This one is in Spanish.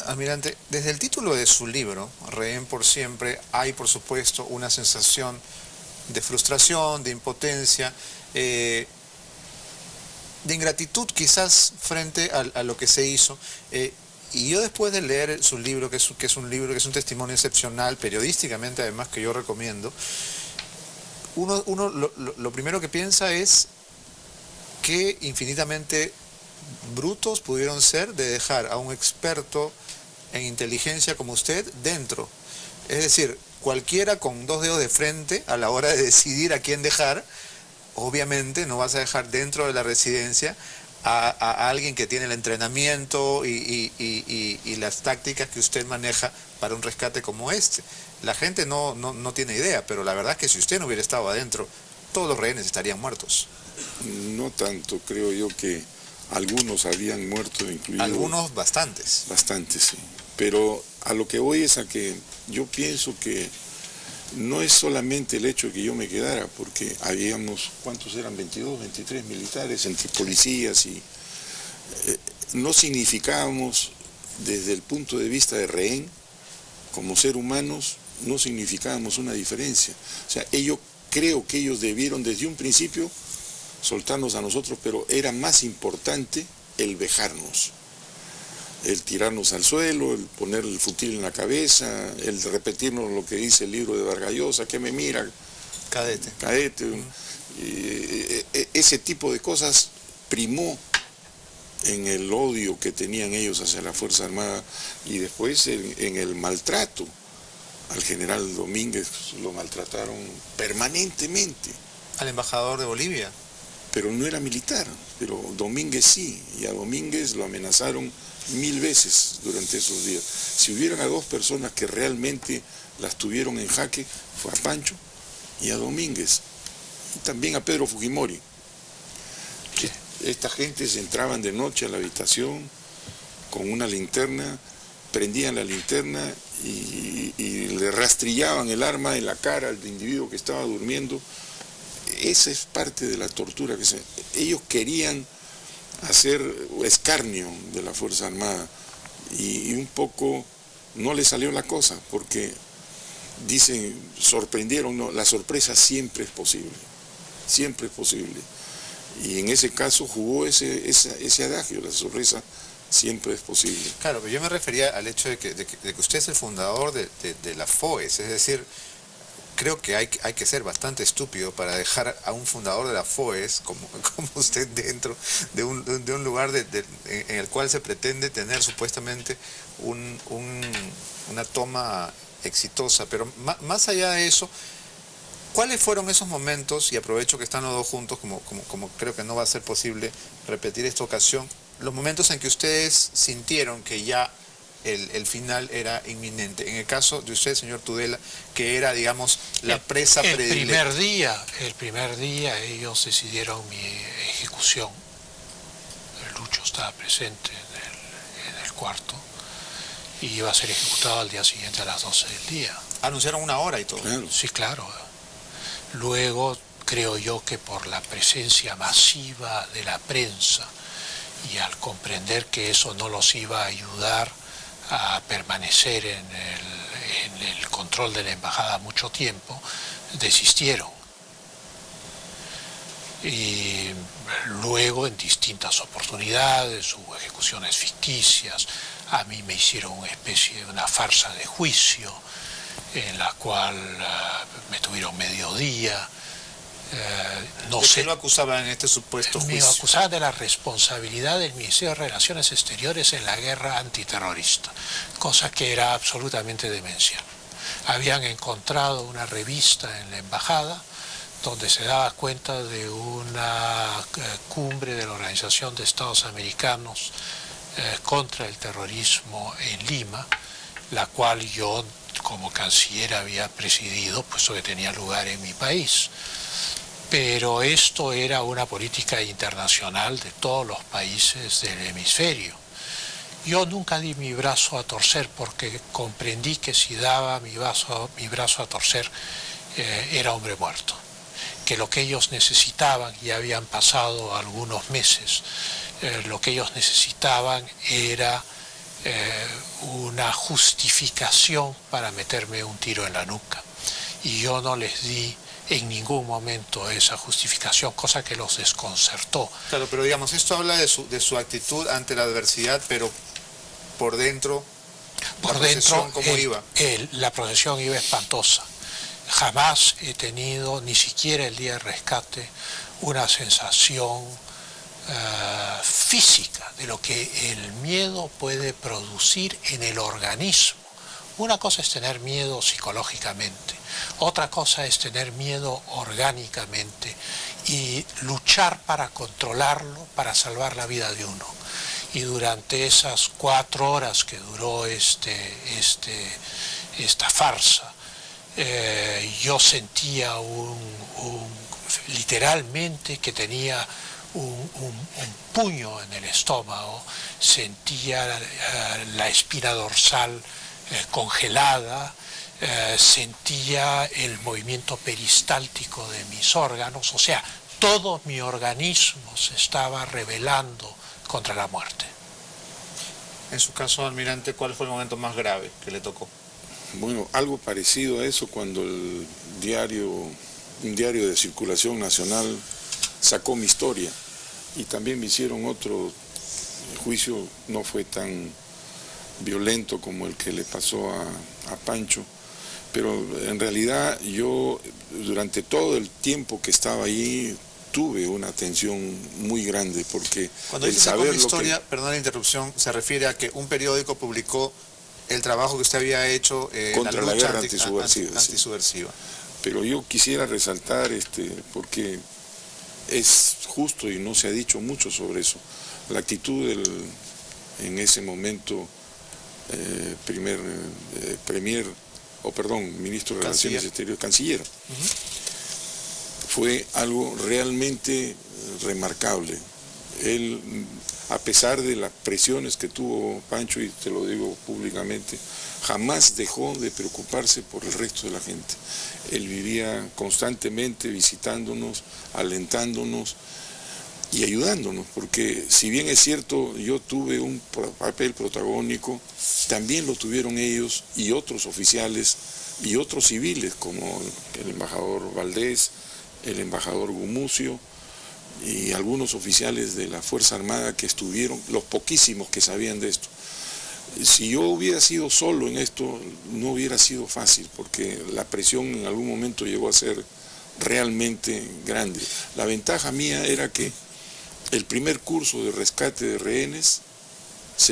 Almirante, desde el título de su libro, Rehén por siempre, hay por supuesto una sensación de frustración, de impotencia, de ingratitud quizás frente a lo que se hizo. Y yo después de leer su libro, que es un libro, que es un testimonio excepcional, periodísticamente además, que yo recomiendo, uno lo primero que piensa es qué infinitamente brutos pudieron ser de dejar a un experto en inteligencia como usted dentro. Es decir, cualquiera con dos dedos de frente a la hora de decidir a quién dejar, obviamente no vas a dejar dentro de la residencia a alguien que tiene el entrenamiento y las tácticas que usted maneja para un rescate como este. La gente no tiene idea, pero la verdad es que si usted no hubiera estado adentro, todos los rehenes estarían muertos. No tanto, creo yo que algunos habían muerto, incluidos... Algunos bastantes. Bastantes, sí. Pero a lo que voy es a que yo pienso que no es solamente el hecho de que yo me quedara, porque habíamos, ¿cuántos eran? 22, 23 militares, entre policías y... no significábamos, desde el punto de vista de rehén, como ser humanos, no significábamos una diferencia. O sea, creo que ellos debieron desde un principio soltarnos a nosotros, pero era más importante el vejarnos, el tirarnos al suelo, el poner el futil en la cabeza, el repetirnos lo que dice el libro de Vargas Llosa, que me mira, cadete. Ese tipo de cosas primó en el odio que tenían ellos hacia la Fuerza Armada y después en el maltrato. Al general Domínguez lo maltrataron permanentemente. Al embajador de Bolivia. Pero no era militar, pero Domínguez sí, y a Domínguez lo amenazaron 1000 veces durante esos días. Si hubieran a dos personas que realmente las tuvieron en jaque, fue a Pancho y a Domínguez, y también a Pedro Fujimori. Esta gente se entraban de noche a la habitación con una linterna, prendían la linterna y le rastrillaban el arma en la cara al individuo que estaba durmiendo. Esa es parte de la tortura ellos querían hacer escarnio de la Fuerza Armada y un poco no les salió la cosa, porque dicen, sorprendieron, no, la sorpresa siempre es posible, y en ese caso jugó ese adagio, la sorpresa siempre es posible. Claro, pero yo me refería al hecho de que usted es el fundador de la FOES, es decir, creo que hay que ser bastante estúpido para dejar a un fundador de la FOES, como usted, dentro de un lugar en el cual se pretende tener supuestamente una toma exitosa. Pero más allá de eso, ¿cuáles fueron esos momentos? Y aprovecho que están los dos juntos, como creo que no va a ser posible repetir esta ocasión, los momentos en que ustedes sintieron que ya el final era inminente. En el caso de usted, señor Tudela, que era, digamos, la presa predilecta. El primer día ellos decidieron mi ejecución. El Lucho estaba presente en el cuarto y iba a ser ejecutado al día siguiente a las 12 del día. Anunciaron una hora y todo. Claro. Sí, claro. Luego, creo yo que por la presencia masiva de la prensa y al comprender que eso no los iba a ayudar a permanecer en el control de la embajada mucho tiempo, desistieron. Y luego, en distintas oportunidades, hubo ejecuciones ficticias. A mí me hicieron una farsa de juicio, en la cual me tuvieron mediodía. ¿De qué lo acusaban en este supuesto juicio? Me acusaban de la responsabilidad del Ministerio de Relaciones Exteriores en la guerra antiterrorista, cosa que era absolutamente demencial. Habían encontrado una revista en la embajada donde se daba cuenta de una cumbre de la Organización de Estados Americanos contra el terrorismo en Lima, la cual yo como canciller había presidido, puesto que tenía lugar en mi país. Pero esto era una política internacional de todos los países del hemisferio. Yo nunca di mi brazo a torcer porque comprendí que si daba mi brazo a torcer era hombre muerto. Que lo que ellos necesitaban, ya habían pasado algunos meses, lo que ellos necesitaban era una justificación para meterme un tiro en la nuca. Y yo no les di en ningún momento esa justificación, cosa que los desconcertó. Claro, pero digamos, esto habla de su actitud ante la adversidad, pero por dentro, ¿cómo iba? La procesión iba espantosa. Jamás he tenido, ni siquiera el día del rescate, una sensación física de lo que el miedo puede producir en el organismo. Una cosa es tener miedo psicológicamente, otra cosa es tener miedo orgánicamente y luchar para controlarlo, para salvar la vida de uno. Y durante esas 4 horas que duró esta farsa, yo sentía literalmente que tenía un puño en el estómago, sentía la espina dorsal congelada, sentía el movimiento peristáltico de mis órganos, o sea, todo mi organismo se estaba rebelando contra la muerte. En su caso, almirante, ¿cuál fue el momento más grave que le tocó? Bueno, algo parecido a eso cuando un diario de circulación nacional sacó mi historia y también me hicieron otro. El juicio no fue tan violento como el que le pasó a Pancho, pero en realidad yo durante todo el tiempo que estaba allí tuve una tensión muy grande porque cuando dice sacó mi historia, perdón la interrupción, se refiere a que un periódico publicó el trabajo que usted había hecho contra la guerra antisubversiva. Antisubversiva. Pero yo quisiera resaltar, porque es justo y no se ha dicho mucho sobre eso, la actitud en ese momento ministro de Relaciones Exteriores, canciller. Fue algo realmente remarcable. Él, a pesar de las presiones que tuvo Pancho, y te lo digo públicamente, jamás dejó de preocuparse por el resto de la gente. Él vivía constantemente visitándonos, alentándonos y ayudándonos, porque si bien es cierto, yo tuve un papel protagónico, también lo tuvieron ellos y otros oficiales y otros civiles, como el embajador Valdés, el embajador Gumucio y algunos oficiales de la Fuerza Armada que estuvieron, los poquísimos que sabían de esto. Si yo hubiera sido solo en esto, no hubiera sido fácil, porque la presión en algún momento llegó a ser realmente grande. La ventaja mía era que el primer curso de rescate de rehenes